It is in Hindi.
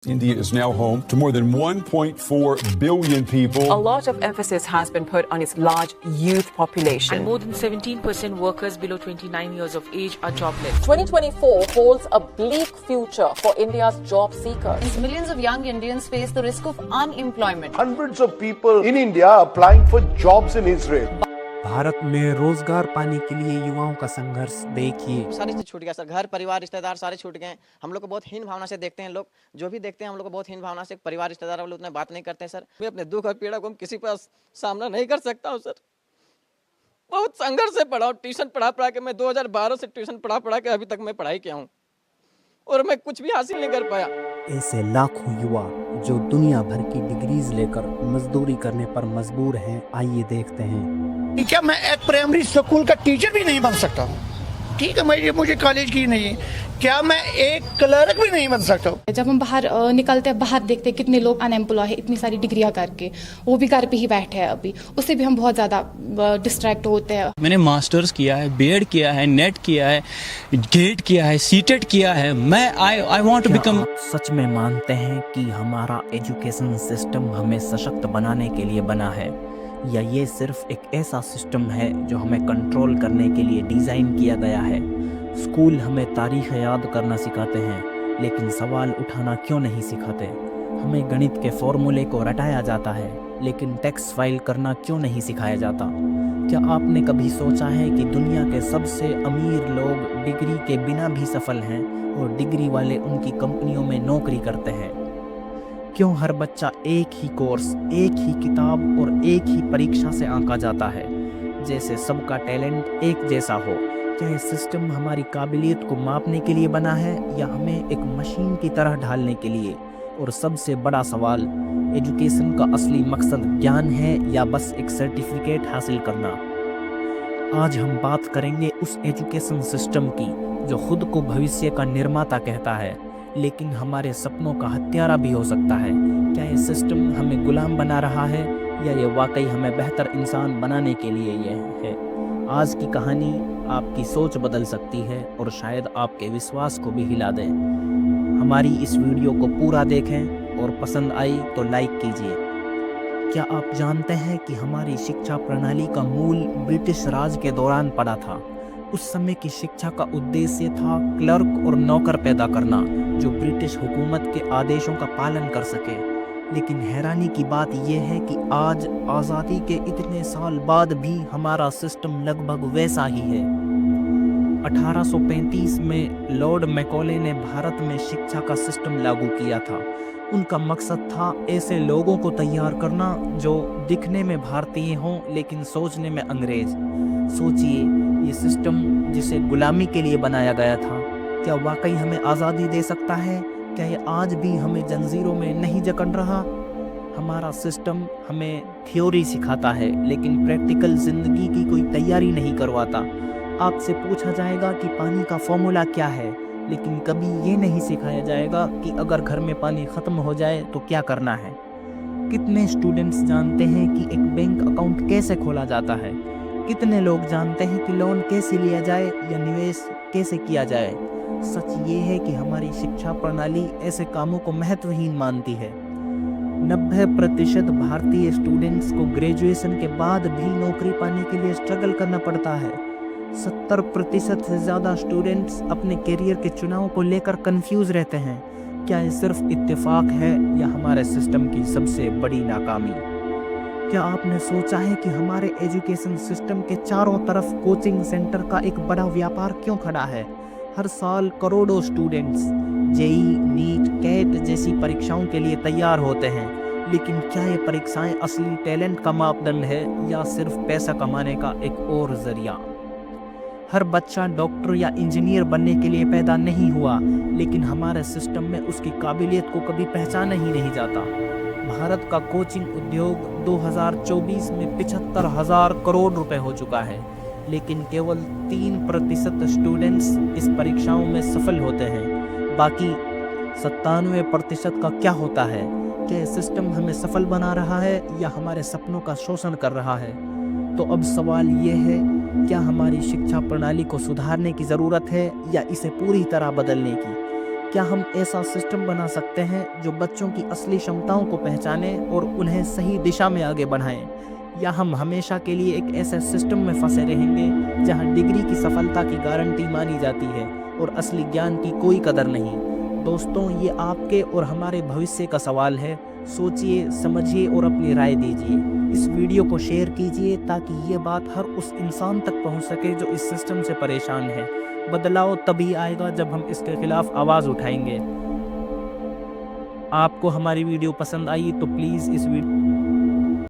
India is now home to more than 1.4 billion people. A lot of emphasis has been put on its large youth population. And more than 17% workers below 29 years of age are jobless. 2024 holds a bleak future for India's job seekers. As millions of young Indians face the risk of unemployment. Hundreds of people in India applying for jobs in Israel. Bharat में रोजगार पाने के लिए युवाओं का संघर्ष देखिए। सारे चीज छूट गया सर, घर परिवार रिश्तेदार सारे छूट गए। हम लोग को बहुत हीन भावना से देखते हैं लोग, जो भी देखते हैं हम लोग को बहुत हीन भावना से, परिवार रिश्तेदार वाले उतना बात नहीं करते हैं सर। मैं अपने दुख और पीड़ा को हम किसी पास सामना नहीं कर सकता हूँ सर। बहुत संघर्ष से पढ़ा हूँ, ट्यूशन पढ़ा के मैं 2012 से ट्यूशन पढ़ा के अभी तक मैं पढ़ाई किया हूँ और मैं कुछ भी हासिल नहीं कर पाया। ऐसे लाखों युवा जो दुनिया भर की डिग्रीज लेकर मजदूरी करने पर मजबूर हैं, आइए देखते हैं। क्या मैं एक प्राइमरी स्कूल का टीचर भी नहीं बन सकता हूँ? ठीक है, मुझे कॉलेज की नहीं है, क्या मैं एक क्लर्क भी नहीं बन सकता हूँ? जब हम बाहर निकलते हैं, बाहर देखते हैं कितने लोग अनएम्प्लॉय है, इतनी सारी डिग्रियां करके वो भी घर पे ही बैठे हैं अभी, उससे भी हम बहुत ज़्यादा डिस्ट्रैक्ट होते हैं। मैंने मास्टर्स किया है, बीएड किया है, नेट किया है, गेट किया है, सीटेट किया है। मैं आई वांट टू बिकम। सच में मानते हैं कि हमारा एजुकेशन सिस्टम हमें सशक्त बनाने के लिए बना है, या ये सिर्फ एक ऐसा सिस्टम है जो हमें कंट्रोल करने के लिए डिज़ाइन किया गया है? स्कूल हमें तारीख़ याद करना सिखाते हैं, लेकिन सवाल उठाना क्यों नहीं सिखाते? हमें गणित के फॉर्मूले को रटाया जाता है, लेकिन टैक्स फाइल करना क्यों नहीं सिखाया जाता? क्या आपने कभी सोचा है कि दुनिया के सबसे अमीर लोग डिग्री के बिना भी सफल हैं और डिग्री वाले उनकी कंपनियों में नौकरी करते हैं? क्यों हर बच्चा एक ही कोर्स, एक ही किताब और एक ही परीक्षा से आंका जाता है, जैसे सबका टैलेंट एक जैसा हो? क्या ये सिस्टम हमारी काबिलियत को मापने के लिए बना है या हमें एक मशीन की तरह ढालने के लिए? और सबसे बड़ा सवाल, एजुकेशन का असली मकसद ज्ञान है या बस एक सर्टिफिकेट हासिल करना? आज हम बात करेंगे उस एजुकेशन सिस्टम की जो खुद को भविष्य का निर्माता कहता है, लेकिन हमारे सपनों का हत्यारा भी हो सकता है। क्या ये सिस्टम हमें गुलाम बना रहा है या ये वाकई हमें बेहतर इंसान बनाने के लिए ये है? आज की कहानी आपकी सोच बदल सकती है और शायद आपके विश्वास को भी हिला दे। हमारी इस वीडियो को पूरा देखें और पसंद आई तो लाइक कीजिए। क्या आप जानते हैं कि हमारी शिक्षा प्रणाली का मूल ब्रिटिश राज के दौरान पड़ा था? उस समय की शिक्षा का उद्देश्य था क्लर्क और नौकर पैदा करना जो ब्रिटिश हुकूमत के आदेशों का पालन कर सके। लेकिन हैरानी की बात यह है कि आज आज़ादी के इतने साल बाद भी हमारा सिस्टम लगभग वैसा ही है। 1835 में लॉर्ड मैकॉले ने भारत में शिक्षा का सिस्टम लागू किया था। उनका मकसद था ऐसे लोगों को तैयार करना जो दिखने में भारतीय हों लेकिन सोचने में अंग्रेज। सोचिए, ये सिस्टम जिसे गुलामी के लिए बनाया गया था, क्या वाकई हमें आज़ादी दे सकता है? क्या ये आज भी हमें जंजीरों में नहीं जकड़ रहा? हमारा सिस्टम हमें थ्योरी सिखाता है लेकिन प्रैक्टिकल ज़िंदगी की कोई तैयारी नहीं करवाता। आपसे पूछा जाएगा कि पानी का फॉर्मूला क्या है, लेकिन कभी ये नहीं सिखाया जाएगा कि अगर घर में पानी ख़त्म हो जाए तो क्या करना है। कितने स्टूडेंट्स जानते हैं कि एक बैंक अकाउंट कैसे खोला जाता है? कितने लोग जानते हैं कि लोन कैसे लिया जाए या निवेश कैसे किया जाए? सच ये है कि हमारी शिक्षा प्रणाली ऐसे कामों को महत्वहीन मानती है। 90% भारतीय स्टूडेंट्स को ग्रेजुएशन के बाद भी नौकरी पाने के लिए स्ट्रगल करना पड़ता है। 70% से ज़्यादा स्टूडेंट्स अपने करियर के चुनाव को लेकर कंफ्यूज रहते हैं। क्या ये सिर्फ इत्तेफाक है या हमारे सिस्टम की सबसे बड़ी नाकामी? क्या आपने सोचा है कि हमारे एजुकेशन सिस्टम के चारों तरफ कोचिंग सेंटर का एक बड़ा व्यापार क्यों खड़ा है? हर साल करोड़ों स्टूडेंट्स जेई, नीट, कैट जैसी परीक्षाओं के लिए तैयार होते हैं, लेकिन क्या ये परीक्षाएं असली टैलेंट का मापदंड है या सिर्फ पैसा कमाने का एक और जरिया? हर बच्चा डॉक्टर या इंजीनियर बनने के लिए पैदा नहीं हुआ, लेकिन हमारे सिस्टम में उसकी काबिलियत को कभी पहचाना ही नहीं जाता। भारत का कोचिंग उद्योग 2024 में 75,000 करोड़ रुपए हो चुका है, लेकिन केवल 3% स्टूडेंट्स इस परीक्षाओं में सफल होते हैं। बाकी 97% का क्या होता है? क्या सिस्टम हमें सफल बना रहा है या हमारे सपनों का शोषण कर रहा है? तो अब सवाल ये है, क्या हमारी शिक्षा प्रणाली को सुधारने की ज़रूरत है या इसे पूरी तरह बदलने की? क्या हम ऐसा सिस्टम बना सकते हैं जो बच्चों की असली क्षमताओं को पहचाने और उन्हें सही दिशा में आगे बढ़ाएं? या हम हमेशा के लिए एक ऐसे सिस्टम में फंसे रहेंगे जहां डिग्री की सफलता की गारंटी मानी जाती है और असली ज्ञान की कोई कदर नहीं? दोस्तों, ये आपके और हमारे भविष्य का सवाल है। सोचिए, समझिए और अपनी राय दीजिए। इस वीडियो को शेयर कीजिए ताकि ये बात हर उस इंसान तक पहुंच सके जो इस सिस्टम से परेशान है। बदलाव तभी आएगा जब हम इसके खिलाफ आवाज़ उठाएंगे। आपको हमारी वीडियो पसंद आई तो प्लीज़ इस वीडियो